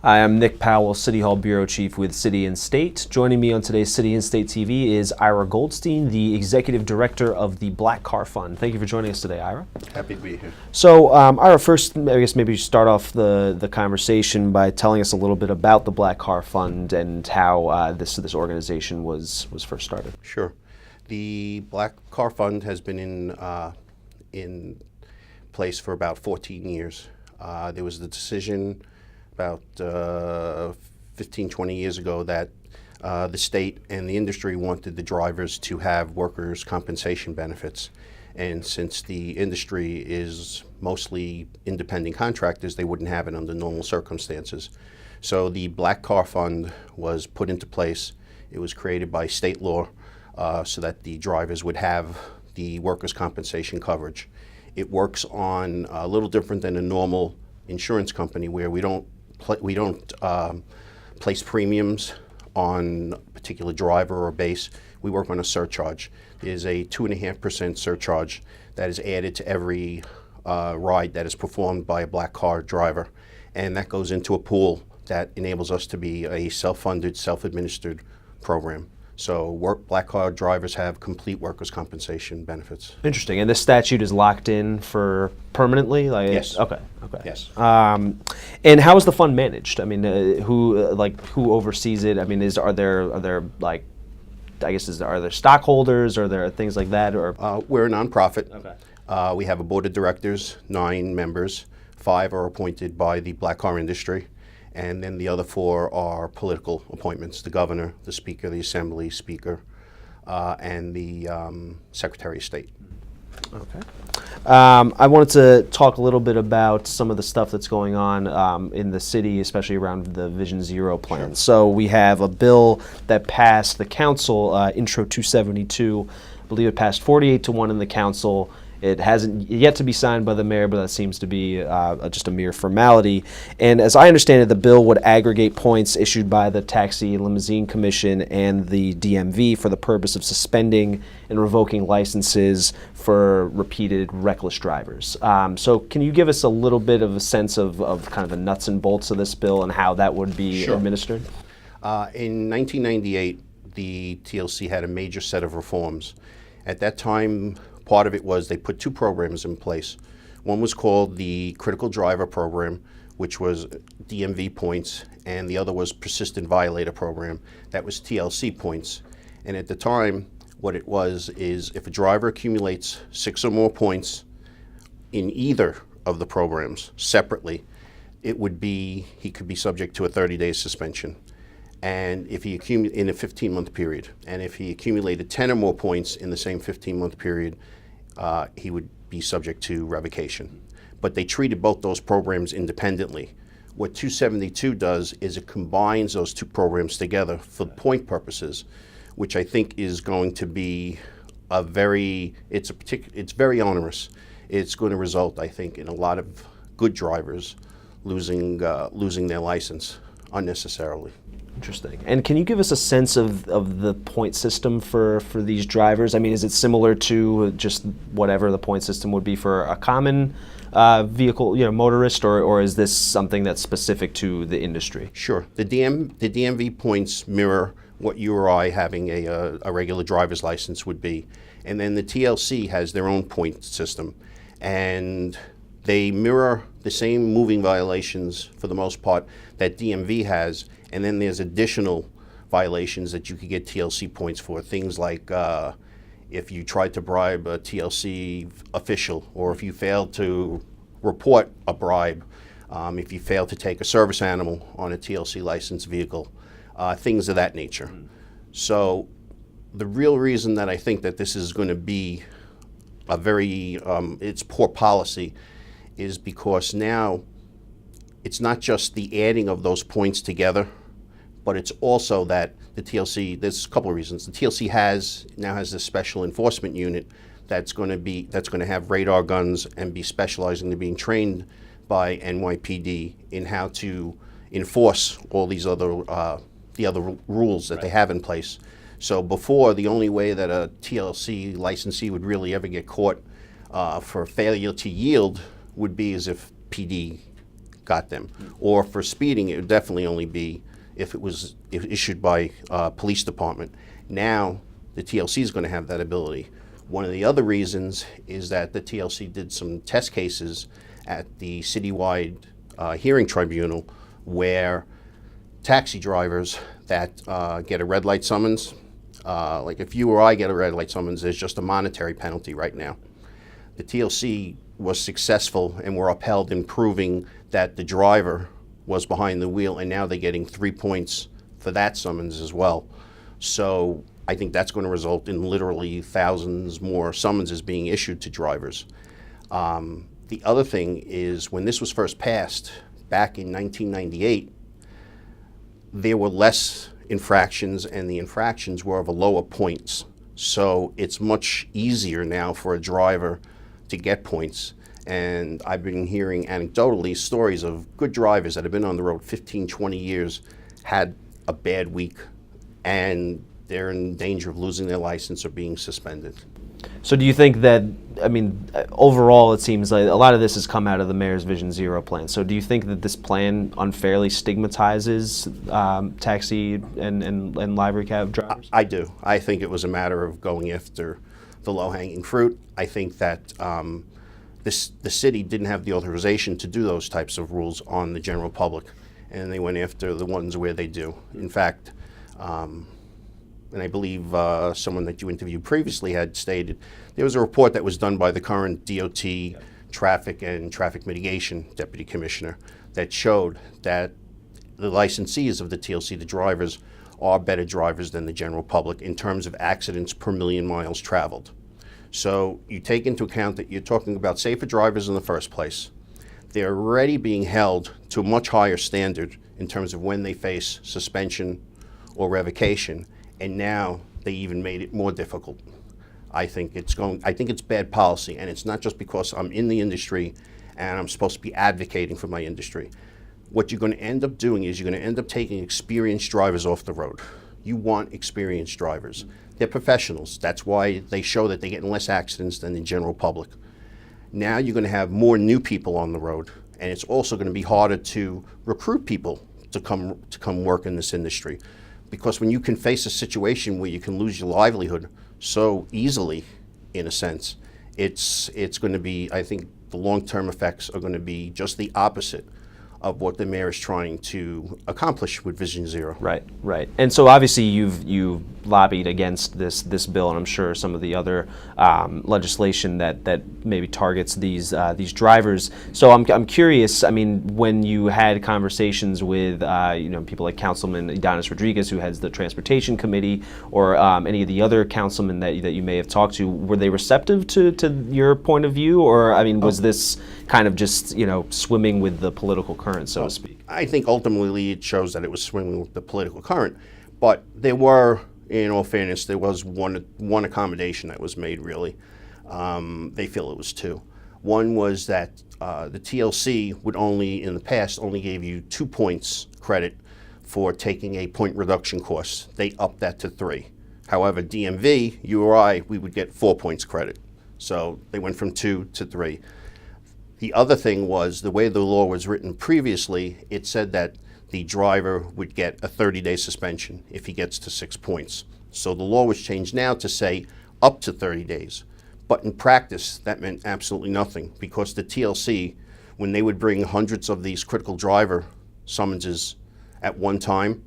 Hi, I'm Nick Powell, City Hall Bureau Chief with City and State. Joining me on today's City and State TV is Ira Goldstein, the Executive Director of the Black Car Fund. Thank you for joining us today, Ira. Happy to be here. So, Ira, first, I guess maybe start off the conversation by telling us a little bit about the Black Car Fund and how this organization was first started. Sure. The Black Car Fund has been in place for about 14 years. There was the decision about 15, 20 years ago that the state and the industry wanted the drivers to have workers' compensation benefits. And since the industry is mostly independent contractors, they wouldn't have it under normal circumstances. So the Black Car Fund was put into place. It was created by state law so that the drivers would have the workers' compensation coverage. It works on a little different than a normal insurance company where we don't place premiums on a particular driver or base. We work on a surcharge. There's a 2.5% surcharge that is added to every ride that is performed by a black car driver. And that goes into a pool that enables us to be a self-funded, self-administered program. So black car drivers have complete workers' compensation benefits. Interesting. And this statute is locked in for permanently? Yes. Okay. Yes. And how is the fund managed? I mean, who oversees it? I mean, are there stockholders? Are there things like that? Or we're a nonprofit. Okay. We have a board of directors, 9 members. 5 are appointed by the black car industry. And then the other 4 are political appointments: the governor, the speaker, the assembly speaker, and the secretary of state. Okay. I wanted to talk a little bit about some of the stuff that's going on in the city, especially around the Vision Zero plan. Sure. So we have a bill that passed the council, Intro 272. I believe it passed 48-1 in the council. It hasn't yet to be signed by the mayor, but that seems to be just a mere formality. And as I understand it, the bill would aggregate points issued by the Taxi and Limousine Commission and the DMV for the purpose of suspending and revoking licenses for repeated reckless drivers. So can you give us a little bit of a sense of kind of the nuts and bolts of this bill and how that would be Sure. administered? In 1998, the TLC had a major set of reforms. At that time, part of it was they put 2 programs in place. One was called the Critical Driver Program, which was DMV points, and the other was Persistent Violator Program. That was TLC points. And at the time, what it was is if a driver accumulates 6 or more points in either of the programs separately, he could be subject to a 30-day suspension. And if he in a 15-month period, and if he accumulated 10 or more points in the same 15-month period, he would be subject to revocation. But they treated both those programs independently. What 272 does is it combines those 2 programs together for point purposes, which I think is going to be it's very onerous. It's going to result, I think, in a lot of good drivers losing their license unnecessarily. Interesting. And can you give us a sense of the point system for these drivers? I mean, is it similar to just whatever the point system would be for a common vehicle, motorist, or is this something that's specific to the industry? Sure. The DMV points mirror what you or I having a regular driver's license would be. And then the TLC has their own point system. And they mirror the same moving violations, for the most part, that DMV has. And then there's additional violations that you could get TLC points for. Things like if you tried to bribe a TLC official, or if you failed to report a bribe, if you failed to take a service animal on a TLC licensed vehicle, things of that nature. So the real reason that I think that this is going to be it's poor policy is because now it's not just the adding of those points together, but it's also that the TLC, there's a couple of reasons. The TLC now has this special enforcement unit that's going to have radar guns and be specializing in being trained by NYPD in how to enforce all these other rules that they have in place. So before, the only way that a TLC licensee would really ever get caught for failure to yield would be as if PD got them. Or for speeding, it would definitely only be if it was issued by police department. Now, the TLC is going to have that ability. One of the other reasons is that the TLC did some test cases at the citywide hearing tribunal where taxi drivers that get a red light summons, like if you or I get a red light summons, there's just a monetary penalty right now. The TLC was successful and were upheld in proving that the driver was behind the wheel, and now they're getting 3 points for that summons as well. So I think that's going to result in literally thousands more summonses being issued to drivers. The other thing is, when this was first passed back in 1998, there were less infractions, and the infractions were of a lower points. So it's much easier now for a driver to get points. And I've been hearing anecdotally stories of good drivers that have been on the road 15, 20 years, had a bad week, and they're in danger of losing their license or being suspended. So do you think that, I mean, overall it seems like a lot of this has come out of the mayor's Vision Zero plan. So do you think that this plan unfairly stigmatizes taxi and livery cab drivers? I do. I think it was a matter of going after the low-hanging fruit. I think that the city didn't have the authorization to do those types of rules on the general public, and they went after the ones where they do. In fact, and I believe someone that you interviewed previously had stated, there was a report that was done by the current DOT Traffic and Traffic Mitigation Deputy Commissioner that showed that the licensees of the TLC, the drivers, are better drivers than the general public in terms of accidents per million miles traveled. So you take into account that you're talking about safer drivers in the first place. They're already being held to a much higher standard in terms of when they face suspension or revocation, and now they even made it more difficult. I think it's bad policy, and it's not just because I'm in the industry and I'm supposed to be advocating for my industry. What you're going to end up doing is you're going to end up taking experienced drivers off the road. You want experienced drivers. They're professionals. That's why they show that they get in less accidents than the general public. Now you're going to have more new people on the road, and it's also going to be harder to recruit people to come work in this industry. Because when you can face a situation where you can lose your livelihood so easily, in a sense, it's going to be, I think the long-term effects are going to be just the opposite of what the mayor is trying to accomplish with Vision Zero. Right, right. And so obviously you've lobbied against this bill, and I'm sure some of the other legislation that maybe targets these drivers. So I'm curious. I mean, when you had conversations with people like Councilman Adonis Rodriguez, who heads the Transportation Committee, or any of the other councilmen that you may have talked to, were they receptive to your point of view, or I mean, was this kind of just swimming with the political current, so to speak? I think ultimately it shows that it was swimming with the political current, but there were, in all fairness, there was one accommodation that was made, really. They feel it was two. One was that the TLC would in the past, only gave you 2 points credit for taking a point reduction course. They upped that to 3. However, DMV, you or I, we would get 4 points credit. So they went from 2 to 3. The other thing was, the way the law was written previously, it said that the driver would get a 30-day suspension if he gets to 6 points. So the law was changed now to say up to 30 days. But in practice, that meant absolutely nothing, because the TLC, when they would bring hundreds of these critical driver summonses at one time,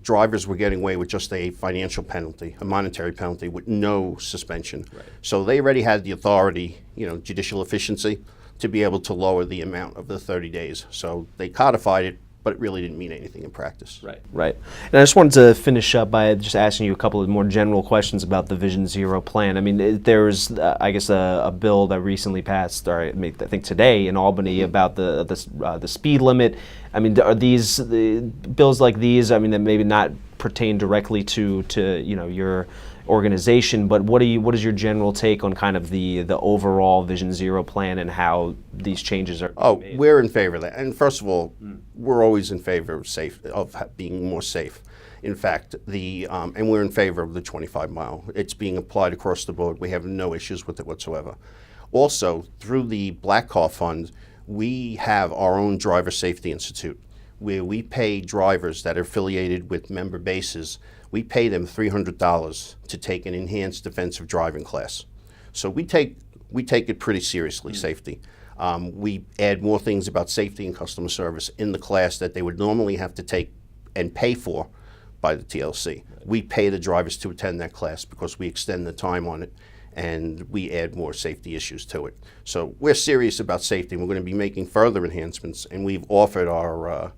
drivers were getting away with just a financial penalty, a monetary penalty, with no suspension. Right. So they already had the authority, judicial efficiency, to be able to lower the amount of the 30 days. So they codified it, but it really didn't mean anything in practice. Right, right. And I just wanted to finish up by just asking you a couple of more general questions about the Vision Zero plan. I mean, there's, I guess, a bill that recently passed, or I think today in Albany, about the speed limit. I mean, are these bills like these? I mean, that maybe not pertain directly to your organization, but what is your general take on kind of the overall Vision Zero plan and how these changes are being made? We're in favor of that. And first of all, we're always in favor of being more safe. In fact, and we're in favor of the 25-mile. It's being applied across the board. We have no issues with it whatsoever. Also, through the Black Car Fund, We have our own Driver Safety Institute where we pay drivers that are affiliated with member bases, we pay them $300 to take an enhanced defensive driving class. So we take it pretty seriously, safety. We add more things about safety and customer service in the class that they would normally have to take and pay for by the TLC. We pay the drivers to attend that class because we extend the time on it and we add more safety issues to it. So we're serious about safety and we're going to be making further enhancements, and we've offered our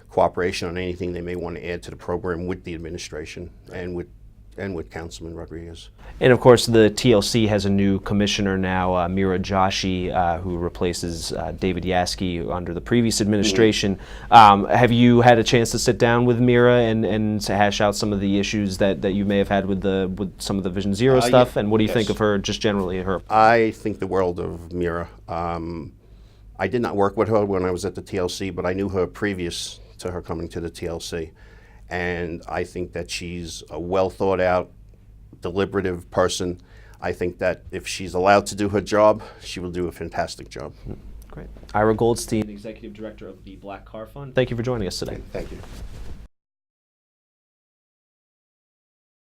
cooperation on anything they may want to add to the program with the administration and with Councilman Rodriguez. And of course, the TLC has a new commissioner now, Mira Joshi, who replaces David Yaski under the previous administration. Have you had a chance to sit down with Mira and to hash out some of the issues that you may have had with some of the Vision Zero stuff? Yeah, and what do you yes. think of her, just generally, her? I think the world of Mira. I did not work with her when I was at the TLC, but I knew her previous to her coming to the TLC. And I think that she's a well thought out, deliberative person. I think that if she's allowed to do her job, she will do a fantastic job. Great. Ira Goldstein, Executive Director of the Black Car Fund. Thank you for joining us today. Thank you.